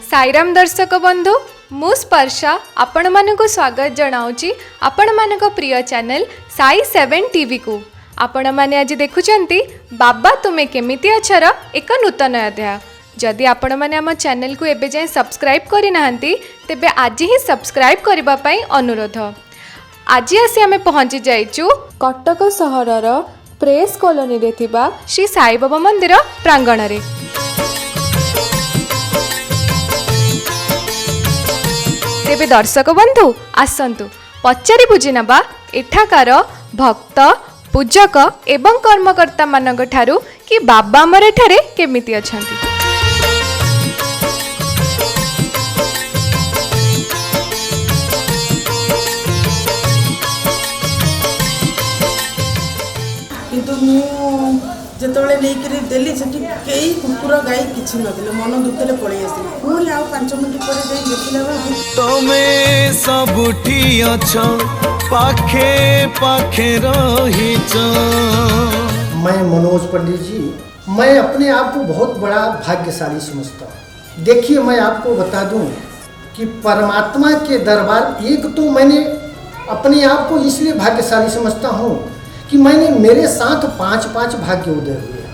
साईराम दर्शक बंधु मु स्पर्शा आपण मानक स्वागत जनाऊँगी आपण मानक प्रिय चैनल साई 7 टीवी को। आपण माने आज देखुचंती बाबा तुमे केमिति अछर एक नूतन अध्याय। जदि आपण माने आम चैनल को एबे जाए सब्सक्राइब करि नाहंती तेबे आज ही सब्सक्राइब करबा पई अनुरोध। आज आसी आमे पहुंची जाइचु कटक सहरर प्रेस कॉलोनी रे थिबा श्री साई बाबा मंदिर प्रांगण रे। तेबे दर्शक बंधु आसंतु पचारि बुझी नबा एठाकार भक्त पूजक एवं कर्मकर्ता मानक ठारू कि बाबा हमर एठारे केमिति अछंती। किंतु जितेबाला नहीं देली से कई कुकुर गाई किसी नथिले मन दुखे पड़े आसिले पुणी आउ 5 मिनट पर देखला तमे सबुठी अछ पाखे पाखे रहिच। मैं मनोज पंडित जी, मैं अपने आप को बहुत बड़ा भाग्यशाली समझता हूँ। देखिए, मैं आपको बता दूं कि परमात्मा के दरबार एक तो मैंने अपने आप को इसलिए भाग्यशाली समझता हूँ कि मैंने मेरे साथ 5 भाग्य उदय हुए।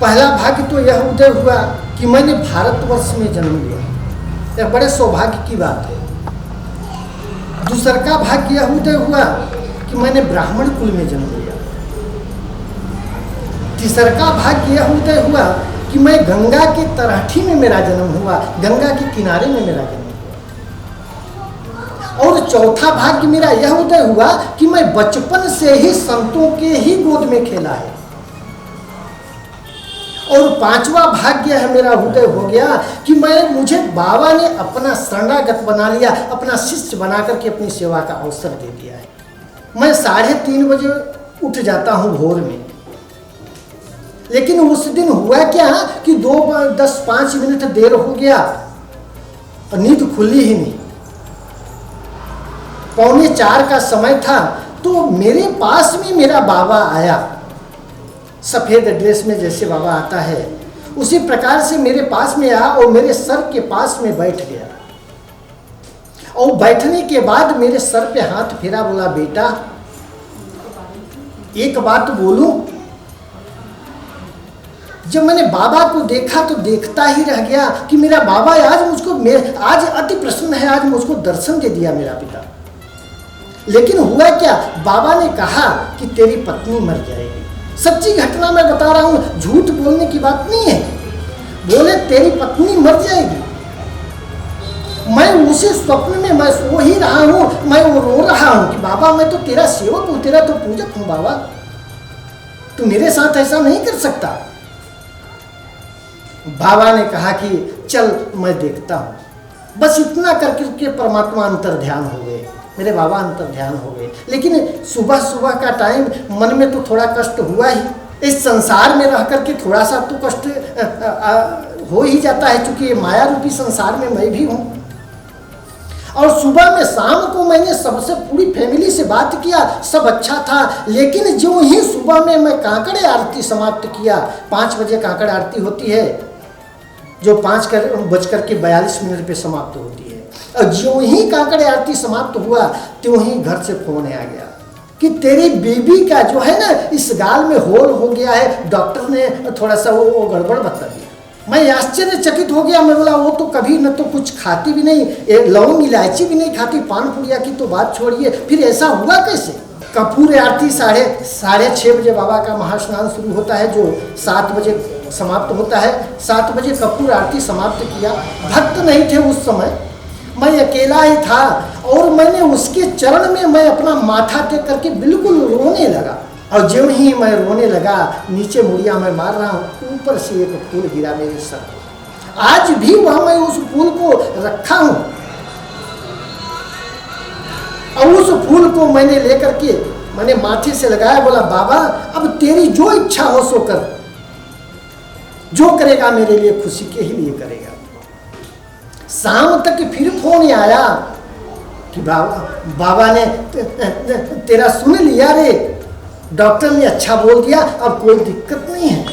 पहला भाग्य तो यह उदय हुआ कि मैंने भारतवर्ष में जन्म लिया, यह बड़े सौभाग्य की बात है। दूसरा का भाग्य यह उदय हुआ कि मैंने ब्राह्मण कुल में जन्म लिया। तीसरा का भाग्य यह उदय हुआ कि मैं गंगा के तराठी में मेरा जन्म हुआ, गंगा के किनारे में मेरा जन्म। और चौथा भाग्य मेरा यह उदय हुआ कि मैं बचपन से ही संतों के ही गोद में खेला है। और 5वां भाग्य है मेरा उदय हो गया कि मुझे बाबा ने अपना शरणागत बना लिया, अपना शिष्य बना करके अपनी सेवा का अवसर दे दिया है। मैं 3:30 बजे उठ जाता हूँ भोर में, लेकिन उस दिन हुआ क्या कि 5 मिनट देर हो गया और नींद खुली ही नहीं। 3:45 का समय था तो मेरे पास में मेरा बाबा आया। सफ़ेद ड्रेस में जैसे बाबा आता है उसी प्रकार से मेरे पास में आया और मेरे सर के पास में बैठ गया। और बैठने के बाद मेरे सर पे हाथ फेरा, बोला बेटा एक बात बोलूं। जब मैंने बाबा को देखा तो देखता ही रह गया कि मेरा बाबा आज अति प्रसन्न है, आज मुझको दर्शन दे दिया मेरा पिता। लेकिन हुआ क्या, बाबा ने कहा कि तेरी पत्नी मर जाएगी। सच्ची घटना मैं बता रहा हूँ, झूठ बोलने की बात नहीं है। बोले तेरी पत्नी मर जाएगी। मैं उसी स्वप्न में मैं सो ही रहा हूँ, मैं वो रो रहा हूँ कि बाबा मैं तो तेरा सेवक हूँ, तेरा तो पूजक हूँ बाबा, तू मेरे साथ ऐसा नहीं कर सकता। बाबा ने कहा कि चल मैं देखता हूँ। बस इतना करके परमात्मा अंतर ध्यान हो गए, मेरे बाबा अंतर ध्यान हो गए। लेकिन सुबह का टाइम मन में तो थोड़ा कष्ट हुआ ही। इस संसार में रह करके थोड़ा सा तो कष्ट हो ही जाता है, क्योंकि ये माया रूपी संसार में मैं भी हूँ। और सुबह में शाम को मैंने सबसे पूरी फैमिली से बात किया, सब अच्छा था। लेकिन जो ही सुबह में मैं कांकड़े आरती समाप्त किया, 5 बजे कांकड़ आरती होती है जो 5:42 पे समाप्त होती है। और जो ही कांकड़ आरती समाप्त हुआ त्यों ही घर से फोन आ गया कि तेरी बीबी का जो है ना इस गाल में होल हो गया है, डॉक्टर ने थोड़ा सा वो गड़बड़ बता दिया। मैं आश्चर्यचकित हो गया। मैं बोला वो तो कभी न तो कुछ खाती भी नहीं, लौंग इलायची भी नहीं खाती, पान पुड़िया की तो बात छोड़िए, फिर ऐसा हुआ कैसे। कपूर आरती 6:30 बजे बाबा का महास्नान शुरू होता है, जो 7 बजे समाप्त होता है। 7 बजे कपूर आरती समाप्त किया। भक्त नहीं थे उस समय, मैं अकेला ही था। और मैंने उसके चरण में मैं अपना माथा टेक करके बिल्कुल रोने लगा। और जो ही मैं रोने लगा, नीचे मुड़िया मैं मार रहा हूँ, ऊपर से एक फूल गिरा मेरे सर पर। आज भी वह मैं उस फूल को रखा हूँ। और उस फूल को मैंने लेकर के मैंने माथे से लगाया, बोला बाबा अब तेरी जो इच्छा हो सो कर, जो करेगा मेरे लिए खुशी के ही लिए करेगा। शाम तक फिर फोन आया कि बाबा ने तेरा सुन लिया रे, डॉक्टर ने अच्छा बोल दिया, अब कोई दिक्कत नहीं है।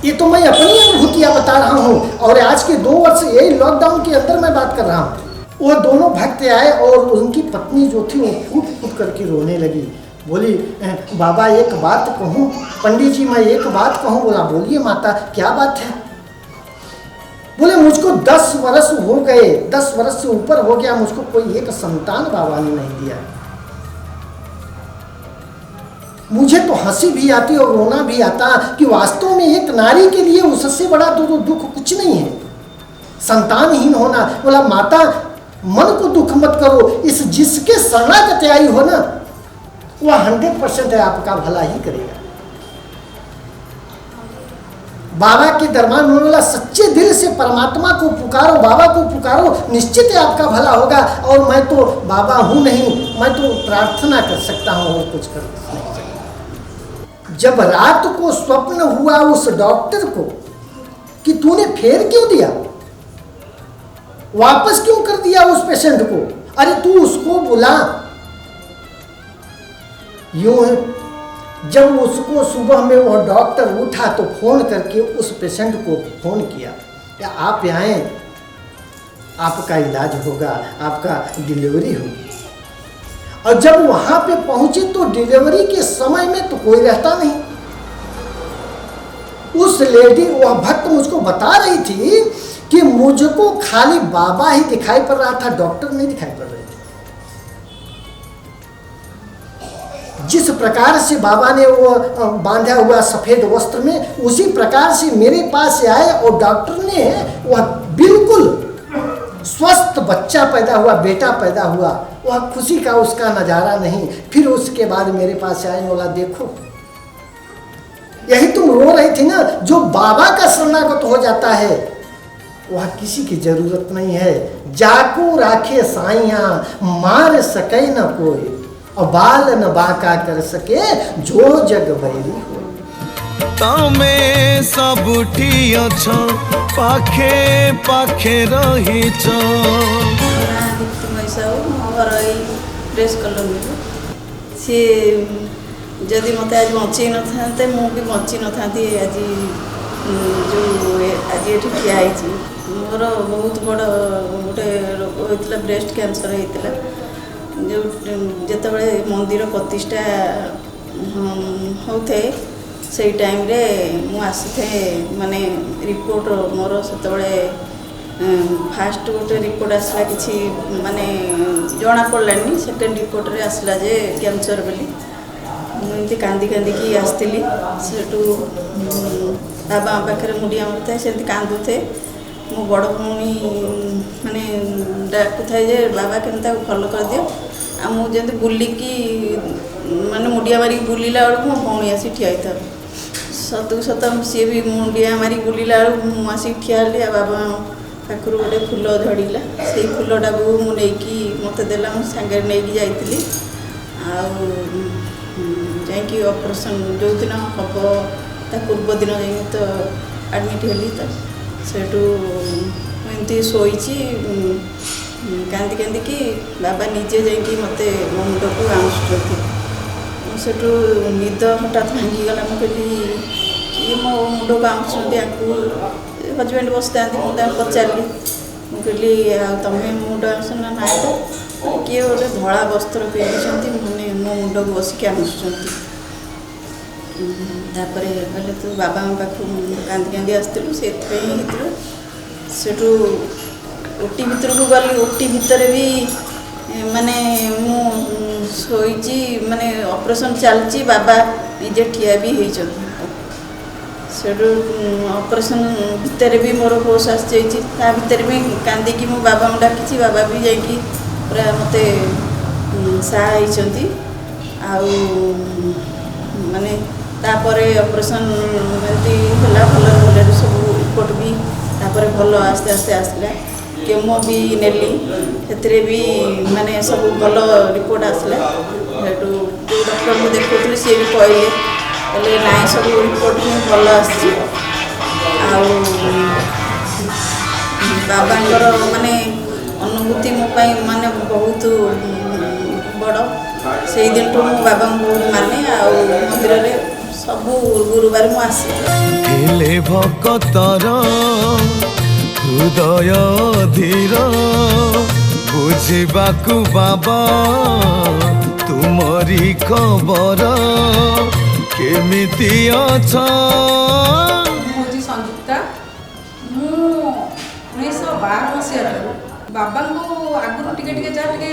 ये तो मैं अपनी अनुभूतियाँ बता रहा हूँ, और आज के 2 वर्ष यही लॉकडाउन के अंदर मैं बात कर रहा हूँ। वो दोनों भक्त आए और उनकी पत्नी जो थी वो फूट फूट करके रोने लगी। बोली बाबा एक बात कहूँ, पंडित जी मैं एक बात कहूँ। बोला बोलिए माता क्या बात है। बोले मुझको 10 वर्ष हो गए, 10 वर्ष से ऊपर हो गया, मुझको कोई एक संतान बाबा ने नहीं दिया। मुझे तो हंसी भी आती और रोना भी आता कि वास्तव में एक नारी के लिए उससे बड़ा तो दुख कुछ नहीं है, संतानहीन होना। बोला माता मन को दुख मत करो, इस जिसके शरणागत आई हो ना वह 100% आपका भला ही करेगा। बाबा के दरबार में बोला सच्चे दिल से परमात्मा को पुकारो, बाबा को पुकारो, निश्चित ही आपका भला होगा। और मैं तो बाबा हूँ नहीं, मैं तो प्रार्थना कर सकता हूँ और कुछ कर नहीं सकता। जब रात को स्वप्न हुआ उस डॉक्टर को कि तूने फेर क्यों दिया, वापस क्यों कर दिया उस पेशेंट को, अरे तू उसको बुला। यूं है, जब उसको सुबह में वो डॉक्टर उठा तो फोन करके उस पेशेंट को फोन किया कि आप आए, आपका इलाज होगा, आपका डिलीवरी होगी। और जब वहां पे पहुंचे तो डिलीवरी के समय में तो कोई रहता नहीं। उस लेडी, वह भक्त मुझको बता रही थी कि मुझको खाली बाबा ही दिखाई पड़ रहा था, डॉक्टर नहीं दिखाई पड़ रहे थे। जिस प्रकार से बाबा ने वो बांधा हुआ सफेद वस्त्र में, उसी प्रकार से मेरे पास आए और डॉक्टर ने वह बिल्कुल स्वस्थ बच्चा पैदा हुआ, बेटा पैदा हुआ, वह खुशी का उसका नज़ारा नहीं। फिर उसके बाद मेरे पास आए, बोला देखो यही तुम रो रही थी ना, जो बाबा का शरणागत हो जाता है वह किसी की जरूरत नहीं है। जाको राखे साइया मार सके न कोई, और बाल न बाका कर सके जो जग बैरी हो। तमे सबुठी अछ पाखे पाखे रहिछ। प्रेस कॉलोनी सी जदि मत आज बचे न था मु भी बची न था आज जो आज ये ठिया मोर बहुत बड़ गोटे रोग होता ब्रेस्ट कैंसर होता जो जिते मंदिर प्रतिष्ठा होते से टाइम रे मु आसी माने रिपोर्ट मोर से फास्ट गोटे रिपोर्ट आसला कि माने जना पड़लानी सेकेंड रिपोर्ट रे आसला जे कैंसर बोली मुझे कांदी कांदी की आसती सेठू बाबा पाखे मुड़िया मारता से कांदुथे मो बड़ भौणी माने डाकू थाए जे बाबा केमता भल कर दियो आ मुझे बुलिकी माने मुड़िया मारिक बुलिला बेलू मो भौणी आसी ठिया था सतु सत सी भी मुंडिया मारी बुलिला बेलू आसिक ठिया हेली बाबा पाखर गोटे फूल झड़ला से फूलटा को मुझे मत देला मु सांगे नहीं जाइली जाकि ऑपरेशन जो दिन हम ता पूर्व दिन जा तो एडमिट हेली तो सेठू एमती शोची कांदी कांदी कि बाबा निजे जाकि मत मो मुंड को आणुटे सेठू निद हठात भांगीगला मुझे कि मो मुंड को आणुच्च आपको हजबैंड बसता मुझे पचारि मुझे तमें मुंड आसना ना तो किए गोटे धला वस्त्र पिंधि मैंने मो मुंड को बसिक आणुच्च कहले तू बाबा पाखु कांदी कांदी आसलु से सेठू ओटी भितर को गली ओटी भितर भी माने शोची माने ऑपरेशन चलची बाबा निजे ठिया भी होती सेठू ऑपरेशन भितर भी मोर होश आस भितर भी कांदी की मो बाबा डाकी बाबा भी जाकि पूरा मत साहती माने तापरे ऑपरेशन एमती है भल भले सब रिपोर्ट भी तापर भल आस्ते आस्ते आसला केमो भी नेली से भी माने सब भल रिपोर्ट आसला जो डॉक्टर को देखुली सी भी कहले ना सब रिपोर्ट भी भल बाबांकर माने अनुभूति मो माने बहुत बड़ से दिन मो बाबा बहुत माने मंदिर में ସବୁ ଗୁରୁବାର ମୁଁ ଆସେ। ହେଲେ ଭକତର ହୃଦୟ ଧୀର ବୁଝିବାକୁ ବାବା ତୁମରି ଖବର କେମିତି ଅଛ। ମୁଁ ହେଉଛି ସଂଯୁକ୍ତା। ମୁଁ 1912 ମସିହାରୁ ବାବାଙ୍କୁ ଆଗରୁ ଟିକେ ଟିକେ ଯାହା ଟିକେ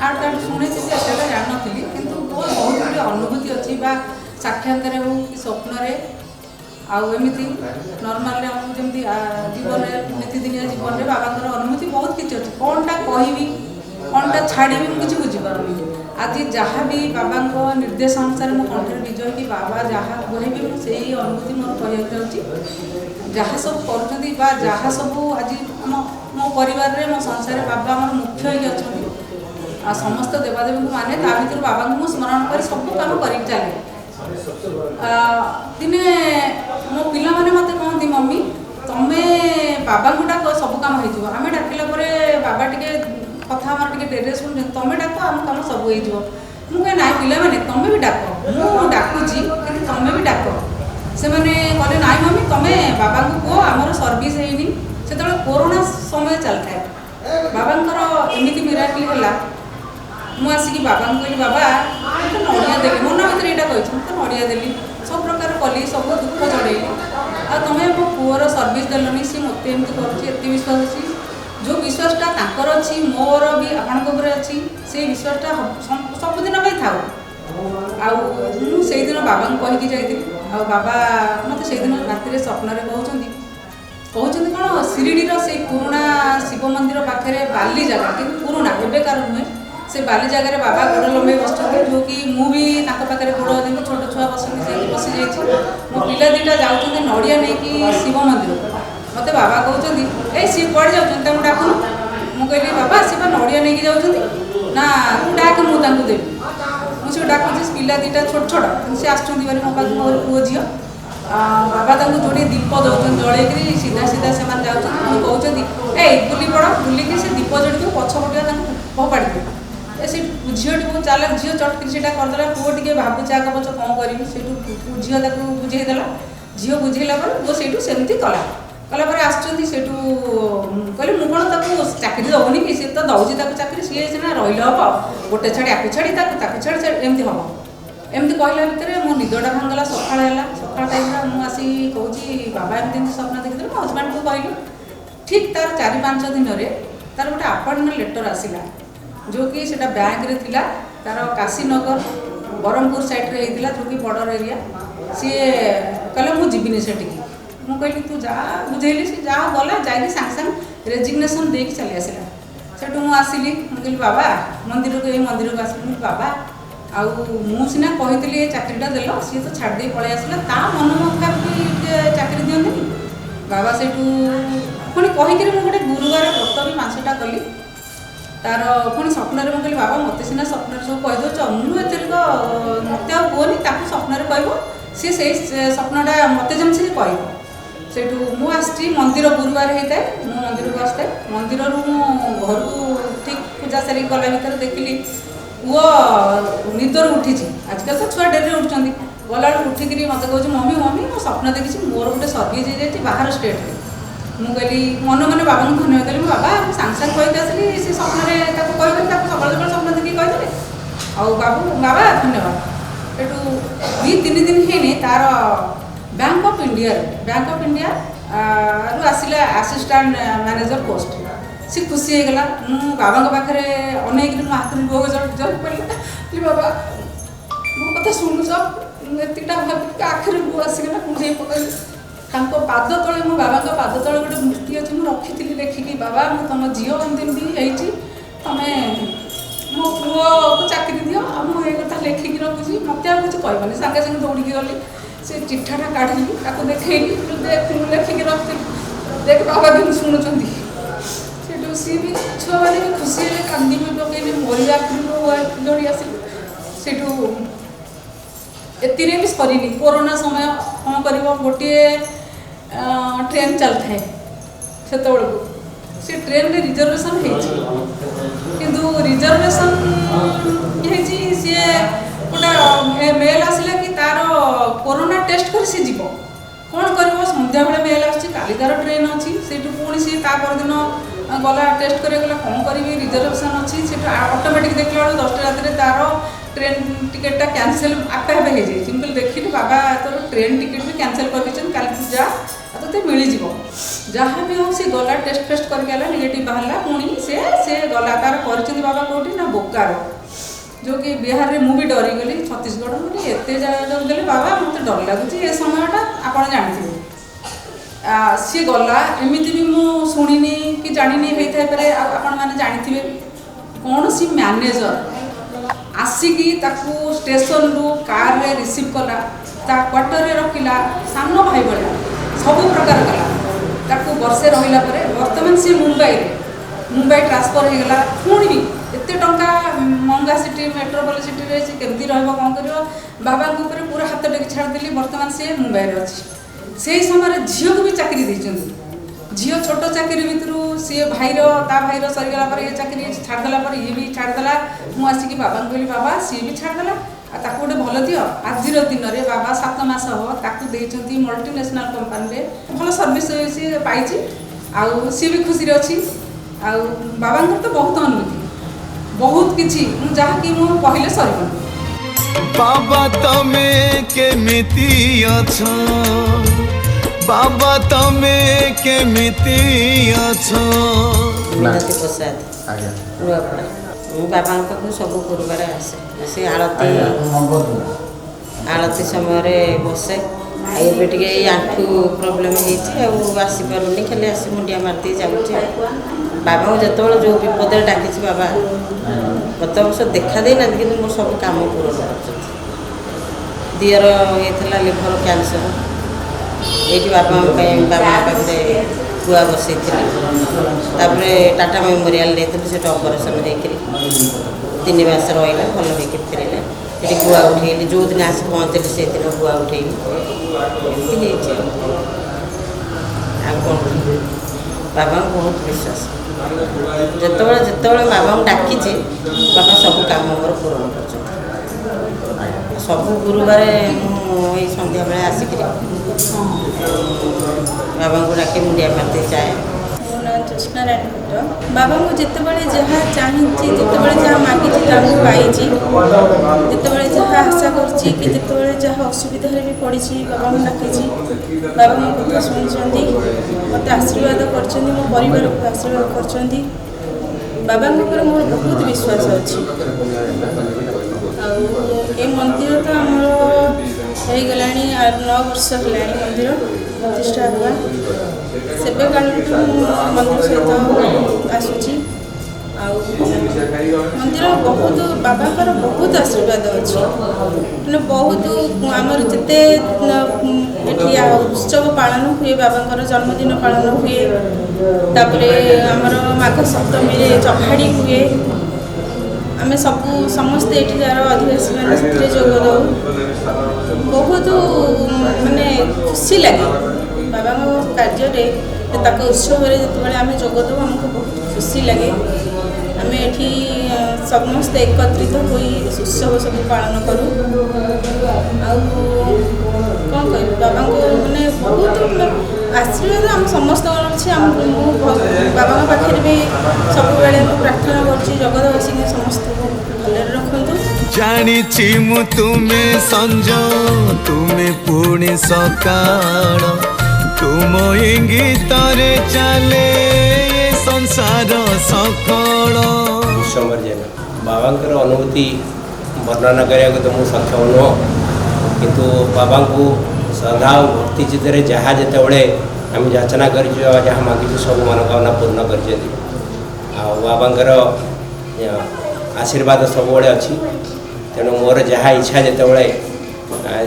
ଆଡ଼ କାର୍ଡ଼ ଶୁଣିଥିଲି ସେଟା ଜାଣିନଥିଲି, କିନ୍ତୁ ମୋର ବହୁତ ଗୁଡ଼ିଏ ଅନୁଭୂତି ଅଛି ବା ସାକ୍ଷାତରେ ହେଉ କି ସ୍ୱପ୍ନରେ ଆଉ ଏମିତି ନର୍ମାଲରେ ଆମ ଯେମିତି ଜୀବନରେ ନୀତିଦିନିଆ ଜୀବନରେ ବାବାଙ୍କର ଅନୁଭୂତି ବହୁତ କିଛି ଅଛି। କ'ଣଟା କହିବି କ'ଣଟା ଛାଡ଼ିବି ମୁଁ କିଛି ବୁଝିପାରୁନି। ଆଜି ଯାହା ବି ବାବାଙ୍କ ନିର୍ଦ୍ଦେଶ ଅନୁସାରେ ମୋ କଣ୍ଠରେ ନିଜ ହେଇକି ବାବା ଯାହା କହିବି ମୁଁ ସେଇ ଅନୁଭୂତି ମୋର କହିବାକୁ ଯାଉଛି। ଯାହା ସବୁ କରୁଛନ୍ତି ବା ଯାହା ସବୁ ଆଜି ମୋ ପରିବାରରେ ମୋ ସଂସାରରେ ବାବା ଆମର ମୁଖ୍ୟ ହେଇକି ଅଛନ୍ତି। ଆଉ ସମସ୍ତ ଦେବାଦେବୀଙ୍କୁ ମାନେ ତା ଭିତରୁ ବାବାଙ୍କୁ ମୁଁ ସ୍ମରଣ କରି ସବୁ କାମ କରିକି ଚାଲେ। ଦିନେ ମୋ ପିଲାମାନେ ମୋତେ କହନ୍ତି ମମ୍ମି ତମେ ବାବାଙ୍କୁ ଡାକ ସବୁ କାମ ହେଇଯିବ। ଆମେ ଡାକିଲା ପରେ ବାବା ଟିକେ କଥା ଆମର ଟିକେ ଡେରିରେ ଶୁଣୁଛନ୍ତି, ତମେ ଡାକ ଆମ କାମ ସବୁ ହେଇଯିବ। ମୁଁ କହେ ନାଇଁ ପିଲାମାନେ ତମେ ବି ଡାକ, ମୁଁ ଡାକୁଛି କିନ୍ତୁ ତମେ ବି ଡାକ। ସେମାନେ କହିଲେ ନାଇଁ ମମ୍ମି ତମେ ବାବାଙ୍କୁ କୁହ ଆମର ସର୍ଭିସ୍ ହେଇନି। ସେତେବେଳେ କୋରୋନା ସମୟ ଚାଲିଥାଏ। ବାବାଙ୍କର ଏମିତି ମିରାକଲ ହେଲା, ମୁଁ ଆସିକି ବାବାଙ୍କୁ କହିଲି ବାବା ମୁଁ ତ ନଡ଼ିଆ ଦେଲି, ମନ ଭିତରେ ଏଇଟା କହିଛି ମୁଁ ତ ନଡ଼ିଆ ଦେଲି, ସବୁ ପ୍ରକାର କଲି, ସବୁ ଦୁଃଖ ଜଣେଇଲି, ଆଉ ତମେ ମୋ ପୁଅର ସର୍ଭିସ୍ ଦେଲନି, ସିଏ ମୋତେ ଏମିତି କରୁଛି। ଏତେ ବିଶ୍ୱାସ ଅଛି, ଯେଉଁ ବିଶ୍ୱାସଟା ତାଙ୍କର ଅଛି ମୋର ବି ଆପଣଙ୍କ ଉପରେ ଅଛି, ସେଇ ବିଶ୍ୱାସଟା ସବୁଦିନ ପାଇଁ ଥାଉ। ଆଉ ମୁଁ ସେଇଦିନ ବାବାଙ୍କୁ କହିକି ଯାଇଥିଲି। ଆଉ ବାବା ମୋତେ ସେଇଦିନ ରାତିରେ ସ୍ୱପ୍ନରେ କହୁଛନ୍ତି କ'ଣ ଶିରିଡ଼ିର ସେଇ ପୁରୁଣା ଶିବ ମନ୍ଦିର ପାଖରେ ବାଲି ଜାଗା, କିନ୍ତୁ ପୁରୁଣା ଏବେକାର ନୁହେଁ, ସେ ବାଲି ଜାଗାରେ ବାବା ଗୋଡ଼ ଲମ୍ବେଇ ବସିଛନ୍ତି, ଯେଉଁକି ମୁଁ ବି ତାଙ୍କ ପାଖରେ ଗୋଡ଼ ଯେମିତି ଛୋଟ ଛୁଆ ବସନ୍ତି ସେମିତି ବସିଯାଇଛି। ମୋ ପିଲା ଦୁଇଟା ଯାଉଛନ୍ତି ନଡ଼ିଆ ନେଇକି ଶିବ ମନ୍ଦିରକୁ। ମୋତେ ବାବା କହୁଛନ୍ତି ଏଇ ସିଏ କୁଆଡ଼େ ଯାଉଛନ୍ତି ତାଙ୍କୁ ଡାକୁନୁ। ମୁଁ କହିଲି ବାବା ସିଏ ବା ନଡ଼ିଆ ନେଇକି ଯାଉଛନ୍ତି। ନା ତୁ ଡାକ ମୁଁ ତାଙ୍କୁ ଦେବି। ମୁଁ ସେ ଡାକୁଛି, ପିଲା ଦୁଇଟା ଛୋଟ ଛୋଟ କିନ୍ତୁ ସେ ଆସୁଛନ୍ତି ଭାରି ମୋ ପାଖକୁ, ମୋର ପୁଅ ଝିଅ। ବାବା ତାଙ୍କୁ ଯୋଡ଼ିଏ ଦୀପ ଦେଉଛନ୍ତି ଜଳେଇକିରି, ସିଧା ସିଧା ସେମାନେ ଯାଉଛନ୍ତି। ପୁଣି କହୁଛନ୍ତି ଏଇ ବୁଲି ପଡ଼, ବୁଲିକି ସେ ଦୀପ ଯୋଡ଼ିକୁ ପଛ ପଟିଆ ତାଙ୍କୁ ଫୋପାଡ଼ି ଦେବେ। ସେ ଝିଅଟି ବହୁତ ଚାଲେ, ଝିଅ ଚଟକିରି ସେଇଟା କରିଦେଲା। ପୁଅ ଟିକେ ଭାବୁଛି ଆଗ ପଛ କ'ଣ କରିବି, ସେଇଠୁ ଝିଅ ତାକୁ ବୁଝେଇଦେଲା। ଝିଅ ବୁଝେଇଲା ପରେ ପୁଅ ସେଇଠୁ ସେମିତି କଲା ପରେ ଆସୁଛନ୍ତି। ସେଇଠୁ କହିଲେ ମୁଁ କ'ଣ ତାକୁ ଚାକିରି ଦେଉନି କି, ସିଏ ତ ଦେଉଛି ତାକୁ ଚାକିରି, ସିଏ ସିନା ରହିଲେ ହେବ, ଗୋଟେ ଛାଡ଼ି ଆକୁ ଛାଡ଼ି ତାକୁ ଛାଡ଼ି ଏମିତି ହେବ। ଏମିତି କହିଲା ଭିତରେ ମୋ ନିଦଟା ଭାଙ୍ଗିଗଲା। ସକାଳ ହେଲା, ସକାଳ ଟାଇମ୍ରେ ମୁଁ ଆସି କହୁଛି ବାବା ଏମିତି ସ୍ୱପ୍ନ ଦେଖିଥିଲେ। ମୋ ହଜବେଣ୍ଡକୁ କହିଲି। ଠିକ୍ ତାର 4-5 ଦିନରେ ତାର ଗୋଟେ ଆପଏଣ୍ଟମେଣ୍ଟ ଲେଟର୍ ଆସିଲା, ଯେଉଁକି ସେଇଟା ବ୍ୟାଙ୍କରେ ଥିଲା। ତାର କାଶୀନଗର ବ୍ରହ୍ମପୁର ସାଇଡ଼୍ରେ ହେଇଥିଲା, ଯେଉଁକି ବର୍ଡ଼ର ଏରିଆ। ସିଏ କହିଲା ମୁଁ ଯିବିନି ସେଠିକି। ମୁଁ କହିଲି ତୁ ଯା, ବୁଝେଇଲି। ସେ ଯାହା ଗଲା, ଯାଇକି ସାଙ୍ଗେ ସାଙ୍ଗେ ରେଜିଗ୍ନେସନ୍ ଦେଇକି ଚାଲି ଆସିଲା। ସେଠୁ ମୁଁ ଆସିଲି, ମୁଁ କହିଲି ବାବା ମନ୍ଦିରକୁ, ଏଇ ମନ୍ଦିରକୁ ଆସିଲି। ମୁଁ କହିଲି ବାବା ଆଉ ମୁଁ ସିନା କହିଥିଲି ଏ ଚାକିରିଟା ଦେଲ, ସିଏ ତ ଛାଡ଼ି ଦେଇ ପଳେଇ ଆସିଲା, ତା ମନ ମୁତାବକ ଚାକିରି ଦିଅନ୍ତିନି। ବାବା ସେଇଠୁ ପୁଣି କହିକିରି ମୁଁ ଗୋଟେ ଗୁରୁବାର ବ୍ରତ ବି ମାସଟା କଲି। ତାର ପୁଣି ସ୍ୱପ୍ନରେ ମୁଁ କହିଲି ବାବା ମୋତେ ସିନା ସ୍ୱପ୍ନରେ ସବୁ କହିଦେଉଛ, ମୁଁ ଏଥିରେ ତ ମୋତେ ଆଉ କୁହନି, ତାକୁ ସ୍ୱପ୍ନରେ କହିବ, ସିଏ ସେଇ ସ୍ୱପ୍ନଟା ମୋତେ ଯେମିତି ସେ କହିବ। ସେଇଠୁ ମୁଁ ଆସିଛି, ମନ୍ଦିର ଗୁରୁବାର ହେଇଥାଏ, ମୁଁ ମନ୍ଦିରକୁ ଆସିଥାଏ। ମନ୍ଦିରରୁ ମୁଁ ଘରକୁ ଠିକ୍ ପୂଜା ସାରିକି ଗଲା ଭିତରେ ଦେଖିଲି ପୁଅ ନିଦରୁ ଉଠିଛି। ଆଜିକାଲି ତ ଛୁଆ ଡେରିରେ ଉଠୁଛନ୍ତି। ଗଲାବେଳକୁ ଉଠିକିରି ମୋତେ କହୁଛି ମମ୍ମି ମୁଁ ସ୍ୱପ୍ନ ଦେଖିଛି ମୋର ଗୋଟେ ସର୍ଭିସ୍ ହେଇଯାଇଛି ବାହାର ଷ୍ଟେଟ୍ରେ। ମୁଁ କହିଲି ମନେ ମନେ ବାବାଙ୍କୁ ଧନ୍ୟବାଦ ଦେଲି। ମୁଁ ବାବା ମୁଁ ସାଙ୍ଗେ ସାଙ୍ଗେ କହିକି ଆସିଲି, ସେ ସ୍ୱପ୍ନରେ ତାକୁ କହିଦେଲି, ତାକୁ ସକାଳୁ ସ୍ୱପ୍ନ ଦେଖିକି କହିଦେଲି। ଆଉ ବାବା ଧନ୍ୟବାଦ। ସେଠୁ 2-3 ଦିନ ହେଇନି ତାର ବ୍ୟାଙ୍କ ଅଫ୍ ଇଣ୍ଡିଆରୁ ଆସିଲା ଆସିଷ୍ଟାଣ୍ଟ ମ୍ୟାନେଜର ପୋଷ୍ଟ। ସେ ଖୁସି ହେଇଗଲା। ମୁଁ ବାବାଙ୍କ ପାଖରେ ଅନେଇକିରି ମୋ ହାତରୁ ଲୁହ ଜରି ପଡ଼ିଲା। ବାବା ମୋ କଥା ଶୁଣୁଛ, ଏତିକିଟା ଭାବିକି ଆଖିରେ ଲୁହ ଆସିଗଲା। କୁଣ୍ଡେଇ ପକାଇଲି। ତାଙ୍କ ପାଦ ତଳେ, ମୋ ବାବାଙ୍କ ପାଦ ତଳେ ଗୋଟେ ମୂର୍ତ୍ତି ଅଛି, ମୁଁ ରଖିଥିଲି ଲେଖିକି ବାବା ମୁଁ ତୁମ ଝିଅ ଏମିତି ହେଇଛି, ତମେ ମୋ ପୁଅକୁ ଚାକିରି ଦିଅ, ଆଉ ମୁଁ ଏ କଥା ଲେଖିକି ରଖୁଛି, ମୋତେ ଆଉ କିଛି କହିବନି। ସାଙ୍ଗେ ସାଙ୍ଗେ ଦୌଡ଼ିକି ଗଲି, ସେ ଚିଠାଟା କାଢ଼ିଲି, ତାକୁ ଦେଖେଇଲି, ମୁଁ ଲେଖିକି ରଖିଥିଲି, ଦେଖ ବାବା କେମିତି ଶୁଣୁଛନ୍ତି। ସେଇଠୁ ସିଏ ବି ଛୁଆମାନେ ବି ଖୁସି ହେଲେ, କାନ୍ଦି ବି ପକେଇଲେ, ମରିବା ଆଖିରୁ ଦୌଡ଼ି ଆସିଲି। ସେଇଠୁ ଏଥିରେ ବି ସରିନି। କୋରୋନା ସମୟ କ'ଣ କରିବ, ଗୋଟିଏ ଟ୍ରେନ୍ ଚାଲିଥାଏ ସେତେବେଳକୁ, ସେ ଟ୍ରେନ୍ରେ ରିଜର୍ଭେସନ୍ ହେଇଛି, କିନ୍ତୁ ରିଜର୍ଭେସନ୍ ହେଇଛି ସିଏ गोटे मेल आसला कि तार कोरोना टेस्ट कर सी जीव कौन कर सन्ध्या बेले मेल आसी काली तार ट्रेन अच्छी से पुणी सी दिन गला टेस्ट कर गला कौन करी रिजर्वेशन अच्छी से ऑटोमेटिक देखला बेलू 10टा राति तार ट्रेन टिकेटा कैंसल आपे आपे हो जाए मुझे देखिए बाबा तोर ट्रेन टिकेट भी कैंसल कर काली तू जा तो मिलज जहाँ भी हो सी गला टेस्ट फेस्ट करके नेगेटिव बाहर पुणी से गला तार कर बाबा कौटी ना बोकारो जो कि बिहार में मुझे डरी गली छत्तीसगढ़ मुझे एत जगह गली बाबा मत डर लगुच ये समयटा आप जानते सी गला एमती भी मुझे शुणी कि जानी होता है आपण मैंने जानी कौन सी मैनेजर आसिकी स्टेशन रु कार रे रिसीव कला क्वार्टर रे रखिला सान भाई भाया सब प्रकार गला वर्षे रहा बर्तमान सी मुंबई ट्रांसफर हो गला पुणी भी एत टंका महंगा सिटी मेट्रोपोल सिटी रे केमती रहा कौन कर बाबा पूरा हाथ टेक छाड़ी बर्तमान सी मुंबई रे अच्छी से समय झील को भी चाकरी देते झील छोट चाकरी भितर सी भाईर भाईर सरीगला ये चाकरी छाड़देला ये भी छाड़देला मुझे आसिक बाबा कहली बाबा सी भी छाड़देला ताको गोटे भल दियो आज दिन में बाबा 7 मास हम ताकू देती मल्टीनेशनल कंपानी भल सर्विस सी पाई आउ सी भी खुशी अच्छी आउ बाबा तो बहुत अनुभूति बहुत किसी जहाँकि मुझे कहले सर बाबा तमे केमिति अछ बाबा तमे केमिति अछ मिनती प्रसाद नुआपड़ा बाबा पाखु सब गुरुवार आसे से आलती समय बसे ये आंठू प्रोब्लेम होसीपारूनी खाली आसी मुंडिया मारती जाऊँगी बाबा को जो जो विपद डाकी बाबा गत वर्ष देखा देना कि मोर सब कम पूरण कर दियर होता लिभर कैंसर ये बाबा बाबा पाखे गुआ बसई टाटा मेमोरियल से ऑपरेशन होकर 3 मास रहा भल हो फेरला ये गुआ उठेली जो दिन आस पहुँचली से दिन गुआ उठेली एमती कौन बाबा बहुत विश्वास जिते बाबा डाकी बाबा सब कम मोर पूरण कर सब गुरुवार मुझे सन्ध्या बेले आसिक बाबा को डाके मुंडिया मारते चाहे मो ना ज्योत्ना रानी भट्ट बाबा को जितेबाला जहाँ चाहिए जितेबाला जहाँ मागी पाई जितेबाला जहाँ आशा कर जहाँ असुविधा भी पड़ी बाबा को डाकी बाबा मो कथा शुणी मत आशीर्वाद कर मो परिवार को आशीर्वाद कर बाबा मोर बहुत विश्वास अच्छी ए मंदिर तो आमर हो गला 9 वर्ष है मंदिर प्रतिष्ठा हुआ सेबे काल मंदिर सहित आसूची मंदिर बहुत बाबा बहुत आशीर्वाद अच्छी मैंने बहुत आमर जिते उत्सव पालन हुए बाबा जन्मदिन पालन हुए तापरे आमर माघ सप्तमी चखाड़ी हुए आम सब समस्ते एठार आदिवासी मैंने जोग दौ बहुत माने खुशी लगे बाबा कार्य उत्सव जो आम जोग दौ आमको बहुत खुशी लगे आम ये समस्ते एकत्रित हो उत्सव सब पालन करूँ कौन कह बाबा को मैंने बहुत आशीर्वाद आम समस्त अच्छे बाबा पाखे भी सब प्रार्थना करगतवासी समस्त भले रखु जानिछि मु तुमे संज तुमे पुणी सकाळ तुम इंगितरे चले ये संसार सखळ विश्वम्बर जेन बाबा अनुभूति वर्णना करने तो मुझे सक्षम नुह किंतु बाबा को श्रद्धा और भक्ति चित्त जहाँ जिते आम याचना कर जहाँ मागिଛୁ सब मनोकामना पूर्ण कर बाबांकर आशीर्वाद सब अच्छी तेणु मोर जहाँ इच्छा जिते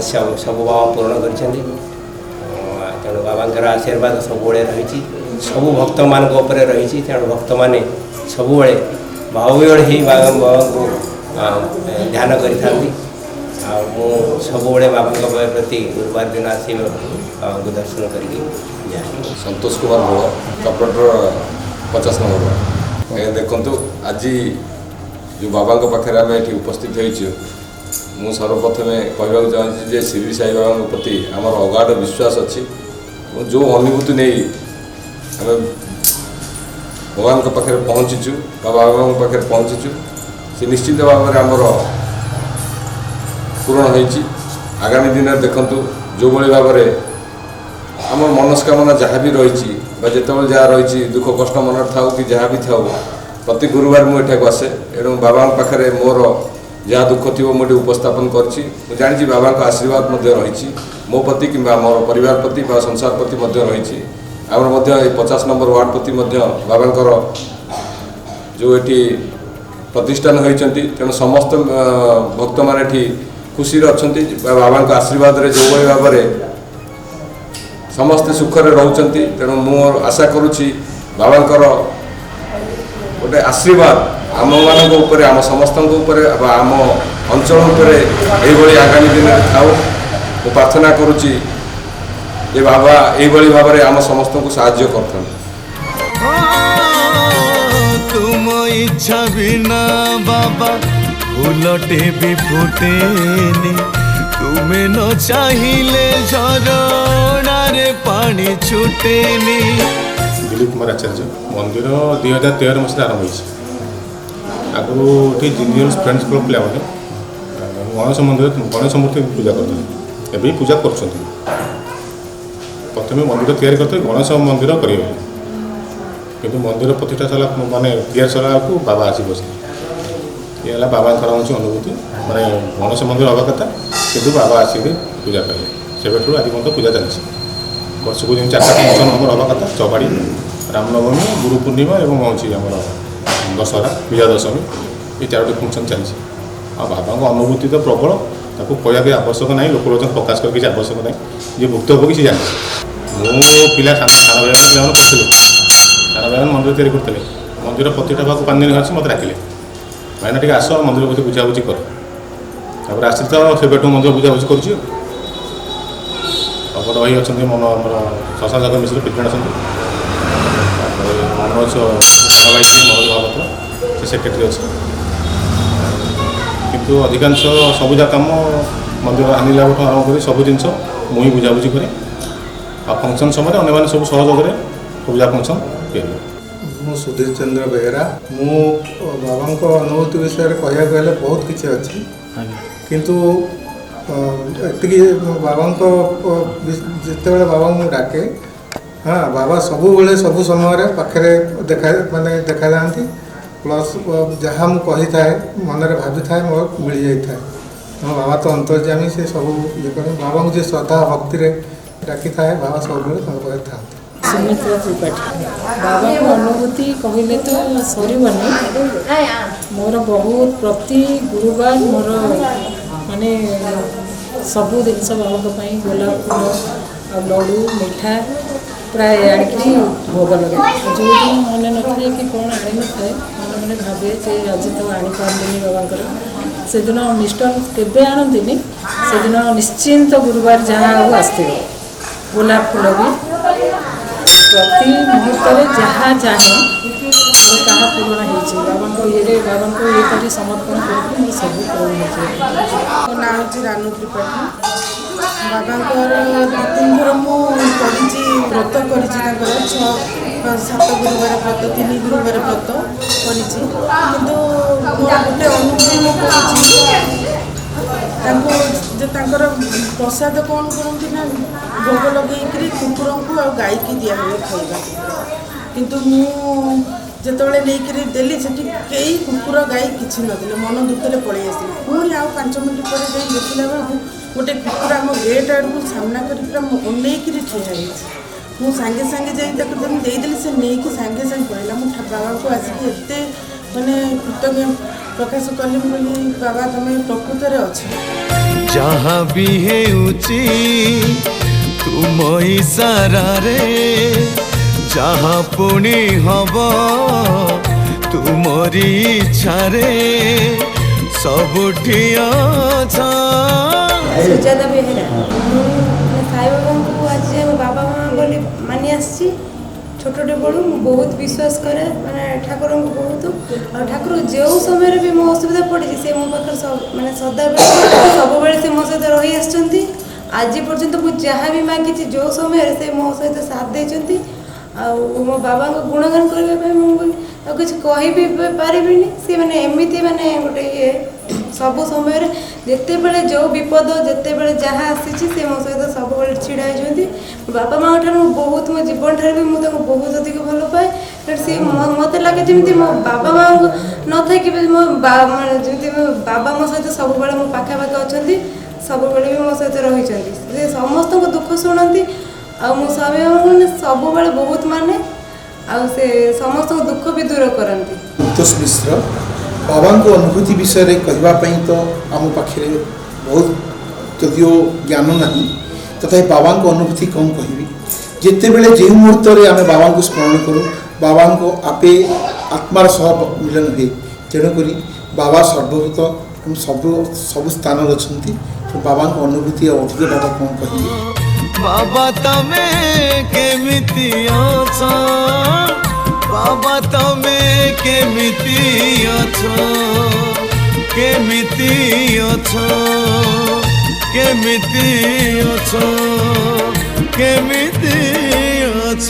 सब बाबा पूर्ण कर तेणु बाबांकर आशीर्वाद सब रही सब भक्त मान रही तेणु भक्त मैंने सब भावविहल ही बाबा को ध्यान करी सब बाबा प्रति गुरुवार दिन आसी दर्शन करके संतोष कुमार बड़ कपटर 50 नंबर देखु आज जो बाबा पाखे आम ये उपस्थित हो ମୁଁ ସର୍ବପ୍ରଥମେ କହିବାକୁ ଚାହୁଁଛି ଯେ ଶିରିଡ଼ି ସାଇ ବାବାଙ୍କ ପ୍ରତି ଆମର ଅଗାଢ଼ ବିଶ୍ୱାସ ଅଛି। ଯେଉଁ ଅନୁଭୂତି ନେଇ ଆମେ ଭଗବାନଙ୍କ ପାଖରେ ପହଞ୍ଚିଛୁ ବା ବାବାଙ୍କ ପାଖରେ ପହଞ୍ଚିଛୁ ସେ ନିଶ୍ଚିତ ଭାବରେ ଆମର ପୂରଣ ହୋଇଛି। ଆଗାମୀ ଦିନରେ ଦେଖନ୍ତୁ ଯେଉଁଭଳି ଭାବରେ ଆମର ମନସ୍କାମନା ଯାହା ବି ରହିଛି ବା ଯେତେବେଳେ ଯାହା ରହିଛି ଦୁଃଖ କଷ୍ଟ ମନରେ ଥାଉ କି ଯାହା ବି ଥାଉ ପ୍ରତି ଗୁରୁବାର ମୁଁ ଏଠାକୁ ଆସେ। ଏଣୁ ବାବାଙ୍କ ପାଖରେ ମୋର ଯାହା ଦୁଃଖ ଥିବ ମୁଁ ଏଠି ଉପସ୍ଥାପନ କରିଛି। ମୁଁ ଜାଣିଛି ବାବାଙ୍କ ଆଶୀର୍ବାଦ ମଧ୍ୟ ରହିଛି ମୋ ପ୍ରତି କିମ୍ବା ମୋର ପରିବାର ପ୍ରତି ବା ସଂସାର ପ୍ରତି ମଧ୍ୟ ରହିଛି। ଆମର ମଧ୍ୟ এই 50 নম্বর ওয়ার্ড প্রতি ମଧ୍ୟ ବାବାଙ୍କର ଯେଉଁ ଏଠି ପ୍ରତିଷ୍ଠାନ ହୋଇଛନ୍ତି ତେଣୁ ସମସ୍ତ ଭକ୍ତମାନେ ଏଠି ଖୁସିରେ ଅଛନ୍ତି। ବାବାଙ୍କ ଆଶୀର୍ବାଦରେ ଯେଉଁଭଳି ଭାବରେ ସମସ୍ତେ ସୁଖରେ ରହୁଛନ୍ତି ତେଣୁ ମୁଁ ଆଶା କରୁଛି ବାବାଙ୍କର ଗୋଟେ ଆଶୀର୍ବାଦ ଆମମାନଙ୍କ ଉପରେ ଆମ ସମସ୍ତଙ୍କ ଉପରେ ବା ଆମ ଅଞ୍ଚଳ ଉପରେ ଏଇଭଳି ଆଗାମୀ ଦିନରେ ଥାଉ। ମୁଁ ପ୍ରାର୍ଥନା କରୁଛି ଯେ ବାବା ଏଇଭଳି ଭାବରେ ଆମ ସମସ୍ତଙ୍କୁ ସାହାଯ୍ୟ କରିଥାନ୍ତି। तुम इच्छा बिना बाबा फूलटे भी फुटेनी तुम्हें न चाहिए झरणारे पानी छुटेनी। दिलीप कुमार आचार्य मंदिर 2013 मसीह आरंभ होती आगु ये जिनियर्स फ्रेंड्स क्लब पिला गणेश मंदिर गणेश मूर्ति पूजा करते भी पूजा कर प्रथम मंदिर तैयारी करते गणेश मंदिर करेंगे किंतु मंदिर प्रतिष्ठा सारा माने तैयार सारा को बाबा आसी बस ये बाबा हूँ अनुभूति माने गणेश मंदिर हवा कथा किंतु बाबा आसिक पूजा करेंगे से आज मतलब पूजा चलती वर्ष को 4टा फंक्शन आम हवा कथा चौपाड़ी रामनवमी गुरु पूर्णिमा और हूँ आम दशहरा विजया दशमी ये 4टी फंक्शन चलती आ बाबा अनुभूति तो प्रबल ताको कहया आवश्यक ना लोक लोचन प्रकाश कर किसी आवश्यक ना जी भुक्त हो कि जानी मो पिला सान भाई पिला पढ़ते सारा भाई मंदिर तैयारी करते मंदिर प्रतिष्ठा भाग 5 दिन अच्छी मत डाकिले भाईना टे आस मंदिर प्रति बुझाबुझी कर तापर आसी तो से मंदिर बुझाबुझी कर भाई अच्छा मन आम शशांक जगह मिश्र प्रेसिडेंट अच्छा मनोज भाई मनोज महापात्र से सेक्रेटरी अच्छे किंतु अधिकांश सबुजा कम मंदिर आनिला आरम्भ कर सब जिन मुझे बुझाबुझी कै आ फंक्शन समय अन्य सब सहयोग पूजा फंक्शन किए। मु सुधीर चंद्र बेहेरा मु बाबा अनुभूति विषय कहया गले बहुत किसी अच्छी किंतु एति बाबा जिते बाबा डाके हाँ बाबा सबु बेले सबु समय पाखे देखा माने देखा जाती प्लस जहाँ मुझे थाए मनरे भावी थाए मोर मिल जाए बाबा तो अंतर्जामी से सब ये कर बाबा को जी श्रद्धा भक्ति डाकी थाए बाबा सब था। सुमित्रा त्रिपाठी बाबा को अनुभूति कहले तो सरबनी मोर बहुत प्रति गुरुवार मोर माने सबू जिन बाबा गोलाप फूल आ लड्डू मिठा प्राय आड़िकी भोग लगे जो दिन मन न था कि कौन आनी न था मन मैंने भावे से आज तो आनी पारे बाबा से दिन मिष्टान केवे आणती से दिन निश्चिंत गुरुवार जहाँ आसते गोलाप फूल भी प्रति मुहूर्त जहाँ चाहे मोर कहा पूरण बाबा ये बाबा ये कर समर्पण कर सब पूरण हो ना हूँ रानू त्रिपाठी बाबा 2-3 थर मुझे व्रत कर 7 गुरुवार व्रत 3 गुरुवार व्रत कर गोटे अनुभूति प्रसाद कौन करती ना भोग लगे कुकुर को आ गाई की दिया हुए खाइबा किंतु मुझे नहीं देली से कई कुकुर गाई किसी नथिले मन दुखे पलि आस पुणी आ 5 मिनट पर देखला बेलू गोटे कुकुर आम गेट आड़ को सामना कर अनेक ठिया मुझे सांगे सांगे जादेली से नहीं सांगे सांगे पड़ेगा मुझे बाबा को आसिक एत मैंने कृतज्ञ प्रकाश कली बोली बाबा तुम प्रकृत अच्छे जहाँ भी हेउची तुम इशारा रे जहाँ पुणी हब तुमरी इच्छा रे सबुठी अच्छा। सुजाता बेहेरा साई बाबा को आज बाबा माँ बोली मानी आसी छोटे बड़ू बहुत विश्वास करे माने ठाकुर को बहुत और ठाकुर जो समय भी मो असुविधा पड़ी से मो पाखर माने सदाबेले सबुबेले से मो सहित रही आछंती आज पर्यंत मु जहाँ भी मागिची जो समय से मो सहित साथ देछंती आ मो बाबा को गुणगान करबा मु किसी कहि भी पारिबिनी से माने एमिति माने गोटे ये सब समय जिते बड़े जो विपद जिते बड़े जहाँ आसी से मो सहित सब बड़े छिड़ा होती बापा माँ ठार बहुत मो जीवन ठार भी मुझे बहुत अधिक भल पाए सी मत लगे जमी मो बाबा माँ न थी मो जमी बाबा मो सहित सब मो पाखापाखि अच्छा सब भी मो सहित रही समस्त दुख शुणती आ मो स्वामी मैंने सब बहुत माने आ से समस्त दुख भी दूर करती। संतोष मिश्र बाबा को अनुभूति विषय में कहवाई तो आम पाखे बहुत जदिव ज्ञान ना तथा बाबा को अनुभूति कौन कहबी जिते बड़े जो मुहूर्त में आम बाबा को स्मरण करूँ बाबा को आपे आत्मार सह मिलन हुए तेणुक बाबा सर्वभूत सब स्थान अच्छा तो बाबा को अनुभूति अधिक बाबा कौन कहबी बाबा तमे केमिति अछ बाबा तमे केमिति अछ केमिति अछ केमिति अछ केमिति अछ।